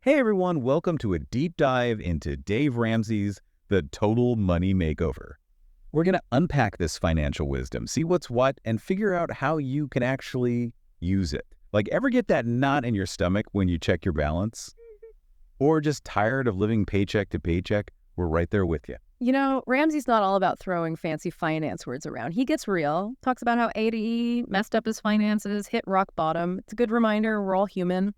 Hey everyone, welcome to a deep dive into Dave Ramsey's The Total Money Makeover. We're going to unpack this financial wisdom, see what's what, and figure out how you can actually use it. Like, ever get that knot in your stomach when you check your balance? Or just tired of living paycheck to paycheck? We're right there with you. You know, Ramsey's not all about throwing fancy finance words around. He gets real, talks about how A to E messed up his finances, hit rock bottom. It's a good reminder we're all human.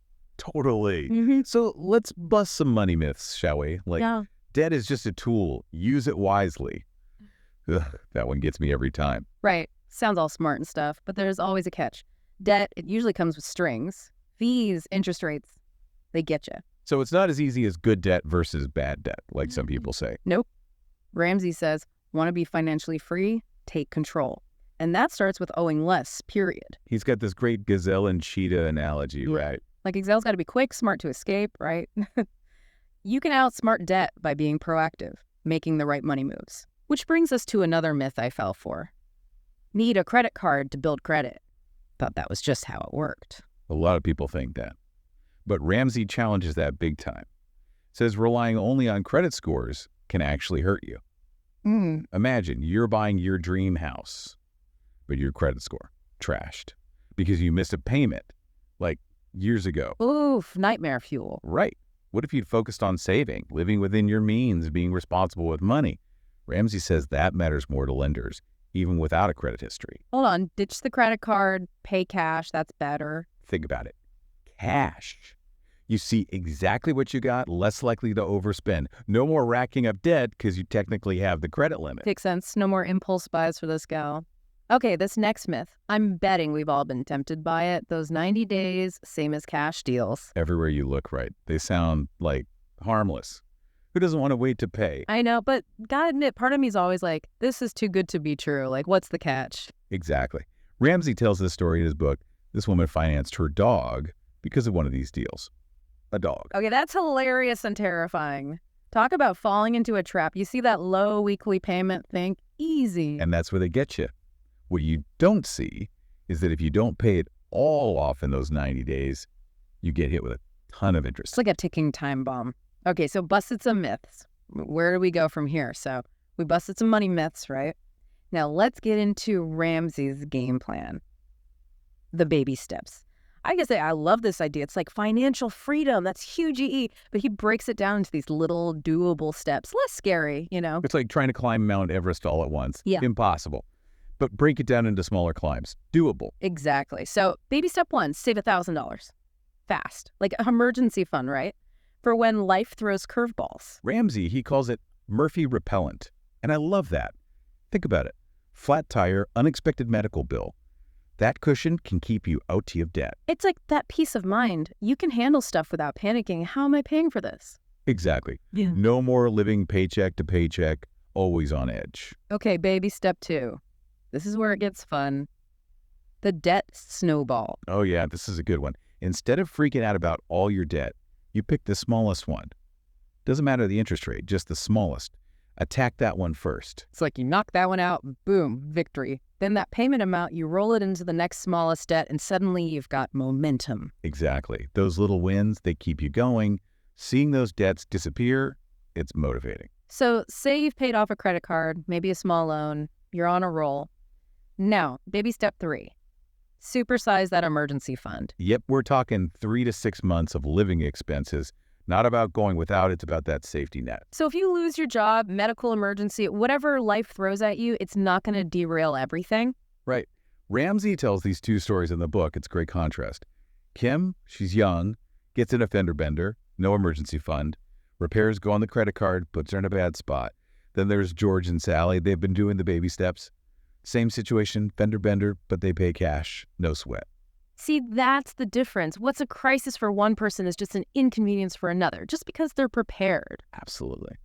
Totally. So let's bust some money myths, shall we? Debt is just a tool. Use it wisely. Ugh, that one gets me every time. Right. Sounds all smart and stuff, but there's always a catch. Debt, it usually comes with strings. Fees, interest rates, they get you. So it's not as easy as good debt versus bad debt, like some people say. Nope. Ramsey says, want to be financially free? Take control. And that starts with owing less, period. He's got this great gazelle and cheetah analogy, right? Like, gazelle's got to be quick, smart to escape, right? You can outsmart debt by being proactive, making the right money moves. Which brings us to another myth I fell for. Need a credit card to build credit. Thought that was just how it worked. A lot of people think that. But Ramsey challenges that big time. Says relying only on credit scores can actually hurt you. Imagine you're buying your dream house, but your credit score trashed because you missed a payment like years ago. Oof, nightmare fuel. Right. What if you'd focused on saving, living within your means, being responsible with money? Ramsey says that matters more to lenders, even without a credit history. Hold on, ditch the credit card, pay cash, that's better. Think about it. Cash. You see exactly what you got, less likely to overspend. No more racking up debt because you technically have the credit limit. Makes sense. No more impulse buys for this gal. Okay, this next myth. I'm betting we've all been tempted by it. Those 90 days, same as cash deals. Everywhere you look, right? They sound like harmless. Who doesn't want to wait to pay? I know, but gotta admit, part of me is always like, this is too good to be true. Like, what's the catch? Exactly. Ramsey tells this story in his book. This woman financed her dog because of one of these deals. A dog. Okay, that's hilarious and terrifying. Talk about falling into a trap. You see that low weekly payment, think easy. And that's where they get you. What you don't see is that if you don't pay it all off in those 90 days, you get hit with a ton of interest. It's like a ticking time bomb. Okay, so busted some myths. Where do we go from here? So we busted some money myths, right? Now let's get into Ramsey's game plan. The baby steps. I gotta say, I love this idea. It's like financial freedom. That's huge EE. But he breaks it down into these little doable steps. Less scary, you know? It's like trying to climb Mount Everest all at once. Yeah. Impossible. But break it down into smaller climbs. Doable. Exactly. So baby step 1, save $1,000. Fast. Like an emergency fund, right? For when life throws curveballs. Ramsey, he calls it Murphy repellent. And I love that. Think about it. Flat tire, unexpected medical bill. That cushion can keep you out of debt. It's like that peace of mind. You can handle stuff without panicking. How am I paying for this? Exactly. Yeah. No more living paycheck to paycheck, always on edge. Okay, baby step 2. This is where it gets fun. The debt snowball. Oh yeah, this is a good one. Instead of freaking out about all your debt, you pick the smallest one. Doesn't matter the interest rate, just the smallest. Attack that one first. It's like you knock that one out, boom, victory. Then that payment amount, you roll it into the next smallest debt, and suddenly you've got momentum. Exactly. Those little wins, they keep you going. Seeing those debts disappear, it's motivating. So say you've paid off a credit card, maybe a small loan, you're on a roll. Now, baby step 3, supersize that emergency fund. Yep, we're talking 3 to 6 months of living expenses. Not about going without, it's about that safety net. So if you lose your job, medical emergency, whatever life throws at you, it's not going to derail everything. Right. Ramsey tells these 2 stories in the book. It's a great contrast. Kim, she's young, gets in a fender bender, no emergency fund. Repairs go on the credit card, puts her in a bad spot. Then there's George and Sally. They've been doing the baby steps. Same situation, fender bender, but they pay cash, no sweat. See, that's the difference. What's a crisis for one person is just an inconvenience for another, just because they're prepared. Absolutely.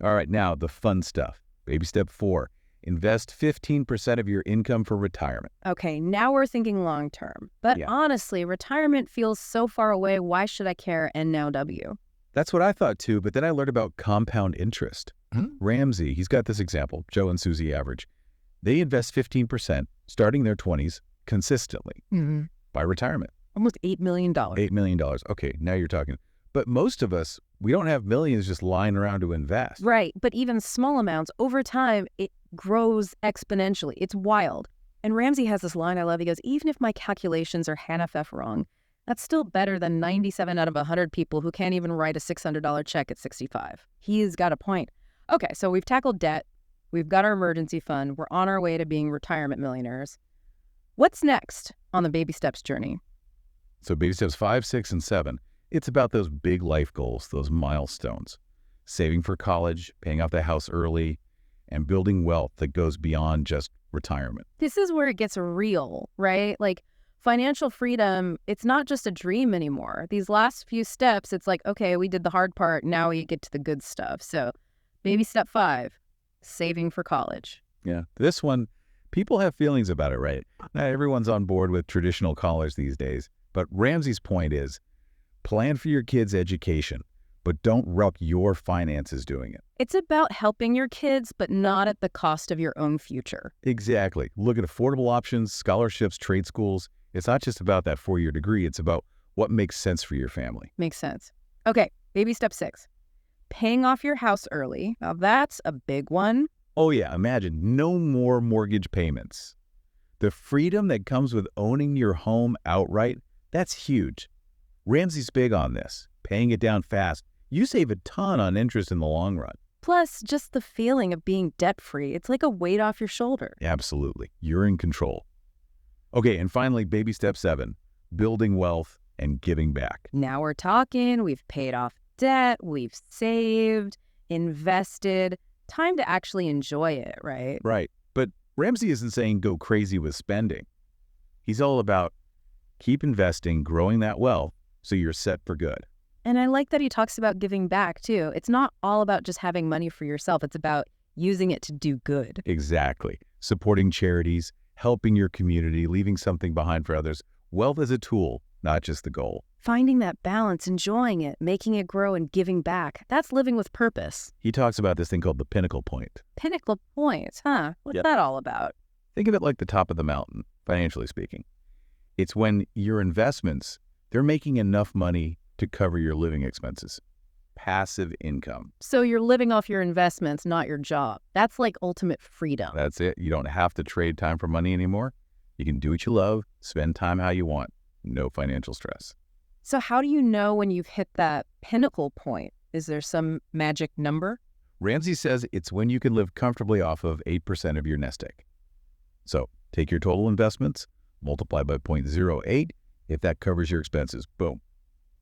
All right, now the fun stuff. Baby step 4, invest 15% of your income for retirement. Okay, now we're thinking long term. But honestly, retirement feels so far away. Why should I care? And now W. That's what I thought too, but then I learned about compound interest. Ramsey, he's got this example, Joe and Susie average. They invest 15% starting their 20s consistently by retirement. Almost $8 million. $8 million. Okay, now you're talking. But most of us, we don't have millions just lying around to invest. Right. But even small amounts, over time, it grows exponentially. It's wild. And Ramsey has this line I love. He goes, even if my calculations are half wrong, that's still better than 97 out of 100 people who can't even write a $600 check at 65. He's got a point. Okay, so we've tackled debt. We've got our emergency fund. We're on our way to being retirement millionaires. What's next on the baby steps journey? So baby steps 5, 6, and 7, it's about those big life goals, those milestones. Saving for college, paying off the house early, and building wealth that goes beyond just retirement. This is where it gets real, right? Like financial freedom, it's not just a dream anymore. These last few steps, it's like, okay, we did the hard part. Now we get to the good stuff. So baby step 5, saving for college. Yeah, this one, people have feelings about it, right? Not everyone's on board with traditional college these days. But Ramsey's point is, plan for your kids' education, but don't wreck your finances doing it. It's about helping your kids, but not at the cost of your own future. Exactly. Look at affordable options, scholarships, trade schools. It's not just about that 4-year degree. It's about what makes sense for your family. Makes sense. Okay, baby step 6, paying off your house early. Now that's a big one. Oh yeah, imagine no more mortgage payments. The freedom that comes with owning your home outright, that's huge. Ramsey's big on this, paying it down fast. You save a ton on interest in the long run. Plus, just the feeling of being debt-free. It's like a weight off your shoulder. Absolutely. You're in control. Okay, and finally, baby step 7, building wealth and giving back. Now we're talking. We've paid off debt. We've saved, invested. Time to actually enjoy it, right? Right. But Ramsey isn't saying go crazy with spending. He's all about keep investing, growing that wealth, so you're set for good. And I like that he talks about giving back, too. It's not all about just having money for yourself. It's about using it to do good. Exactly. Supporting charities, helping your community, leaving something behind for others. Wealth is a tool, not just the goal. Finding that balance, enjoying it, making it grow, and giving back. That's living with purpose. He talks about this thing called the pinnacle point. Pinnacle points, huh? What's that all about? Think of it like the top of the mountain, financially speaking. It's when your investments, they're making enough money to cover your living expenses. Passive income. So you're living off your investments, not your job. That's like ultimate freedom. That's it. You don't have to trade time for money anymore. You can do what you love, spend time how you want. No financial stress. So how do you know when you've hit that pinnacle point? Is there some magic number? Ramsey says it's when you can live comfortably off of 8% of your nest egg. So take your total investments, multiply by 0.08. If that covers your expenses, boom,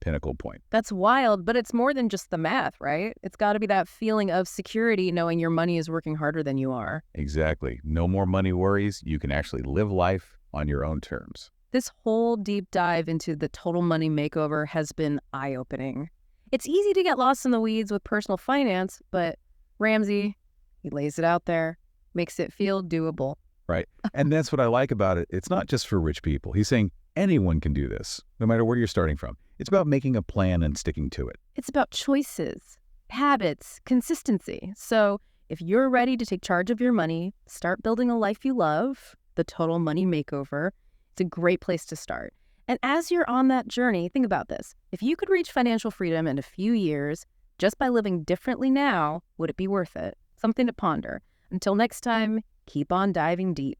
pinnacle point. That's wild, but it's more than just the math, right? It's got to be that feeling of security, knowing your money is working harder than you are. Exactly. No more money worries. You can actually live life on your own terms. This whole deep dive into the Total Money Makeover has been eye-opening. It's easy to get lost in the weeds with personal finance, but Ramsey, he lays it out there, makes it feel doable. Right. And that's what I like about it. It's not just for rich people. He's saying anyone can do this, no matter where you're starting from. It's about making a plan and sticking to it. It's about choices, habits, consistency. So if you're ready to take charge of your money, start building a life you love, the Total Money Makeover, it's a great place to start. And as you're on that journey, think about this. If you could reach financial freedom in a few years just by living differently now, would it be worth it? Something to ponder. Until next time, keep on diving deep.